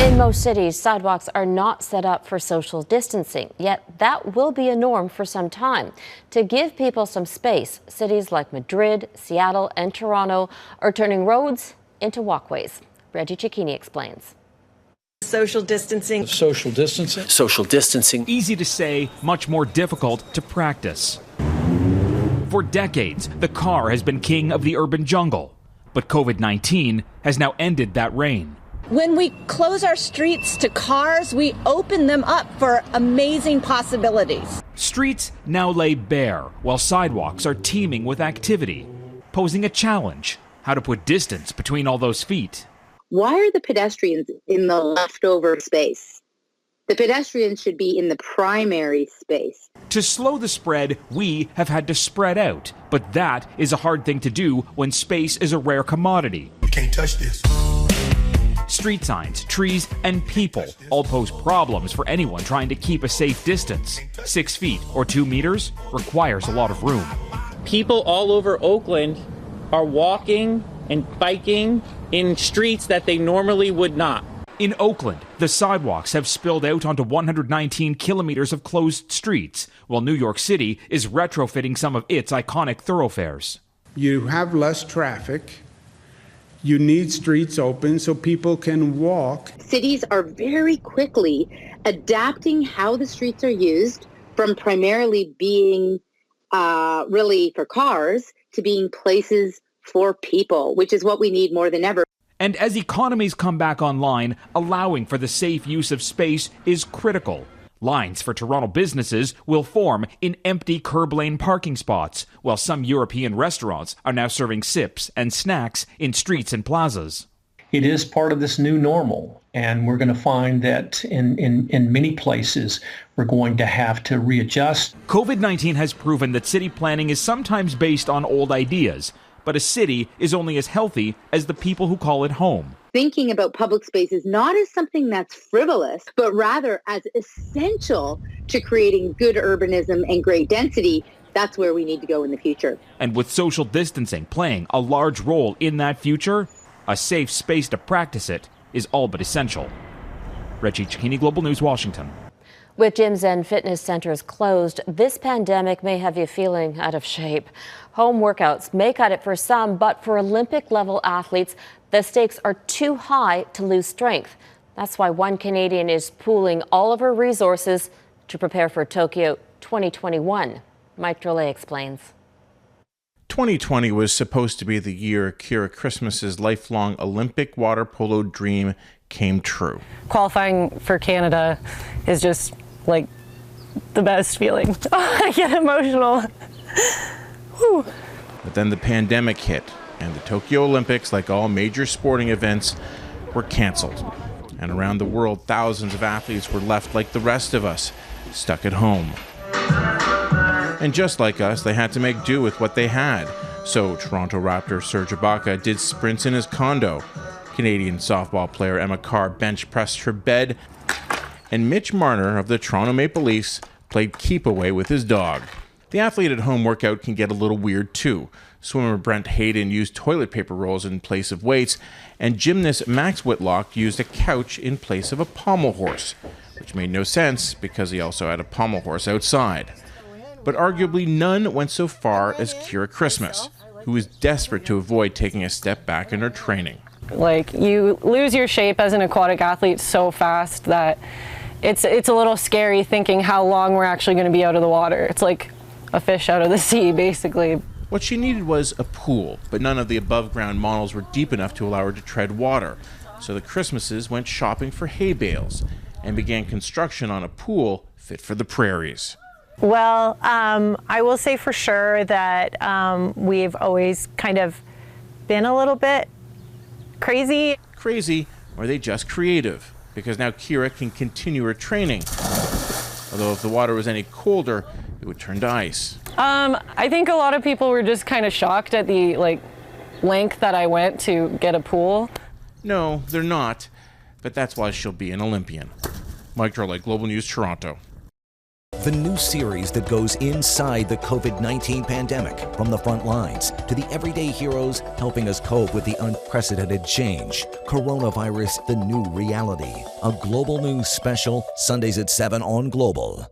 In most cities, sidewalks are not set up for social distancing, yet that will be a norm for some time. To give people some space, cities like Madrid, Seattle, and Toronto are turning roads into walkways. Reggie Cecchini explains. Social distancing. Social distancing. Social distancing. Easy to say, much more difficult to practice. For decades, the car has been king of the urban jungle, but COVID-19 has now ended that reign. When we close our streets to cars, we open them up for amazing possibilities. Streets now lay bare, while sidewalks are teeming with activity, posing a challenge: how to put distance between all those feet. Why are the pedestrians in the leftover space? The pedestrians should be in the primary space. To slow the spread, we have had to spread out, but that is a hard thing to do when space is a rare commodity. You can't touch this. Street signs, trees, and people all pose problems for anyone trying to keep a safe distance. 6 feet or 2 meters requires a lot of room. People all over Oakland are walking and biking in streets that they normally would not. In Oakland, the sidewalks have spilled out onto 119 kilometers of closed streets, while New York City is retrofitting some of its iconic thoroughfares. You have less traffic. You need streets open so people can walk. Cities are very quickly adapting how the streets are used from primarily being really for cars to being places for people, which is what we need more than ever. And as economies come back online, allowing for the safe use of space is critical. Lines for Toronto businesses will form in empty curb lane parking spots, while some European restaurants are now serving sips and snacks in streets and plazas. It is part of this new normal, and we're going to find that in many places we're going to have to readjust. COVID-19 has proven that city planning is sometimes based on old ideas, but a city is only as healthy as the people who call it home. Thinking about public spaces not as something that's frivolous, but rather as essential to creating good urbanism and great density, that's where we need to go in the future. And with social distancing playing a large role in that future, a safe space to practice it is all but essential. Reggie Cecchini, Global News, Washington. With gyms and fitness centers closed, this pandemic may have you feeling out of shape. Home workouts may cut it for some, but for Olympic-level athletes, the stakes are too high to lose strength. That's why one Canadian is pooling all of her resources to prepare for Tokyo 2021. Mike Drolet explains. 2020 was supposed to be the year Kira Christmas's lifelong Olympic water polo dream came true. Qualifying for Canada is just like the best feeling. Oh, I get emotional. Whew. But then the pandemic hit, and the Tokyo Olympics, like all major sporting events, were canceled. And around the world, thousands of athletes were left like the rest of us, stuck at home. And just like us, they had to make do with what they had. So Toronto Raptor Serge Ibaka did sprints in his condo. Canadian softball player Emma Carr bench pressed her bed. And Mitch Marner of the Toronto Maple Leafs played keep away with his dog. The athlete at home workout can get a little weird too. Swimmer Brent Hayden used toilet paper rolls in place of weights, and gymnast Max Whitlock used a couch in place of a pommel horse, which made no sense because he also had a pommel horse outside. But arguably none went so far as Kira Christmas, who was desperate to avoid taking a step back in her training. Like, you lose your shape as an aquatic athlete so fast that it's a little scary thinking how long we're actually going to be out of the water. It's like a fish out of the sea, basically. What she needed was a pool, but none of the above-ground models were deep enough to allow her to tread water. So the Christmases went shopping for hay bales and began construction on a pool fit for the prairies. Well, I will say for sure that we've always kind of been a little bit crazy. Crazy, or are they just creative? Because now Kira can continue her training. Although if the water was any colder, it would turn to ice. I think a lot of people were just kind of shocked at the length that I went to get a pool. No, they're not. But that's why she'll be an Olympian. Mike Drolet, Global News, Toronto. the new series that goes inside the COVID-19 pandemic, from the front lines to the everyday heroes helping us cope with the unprecedented change. Coronavirus, the new reality. A Global News special, Sundays at 7 on Global.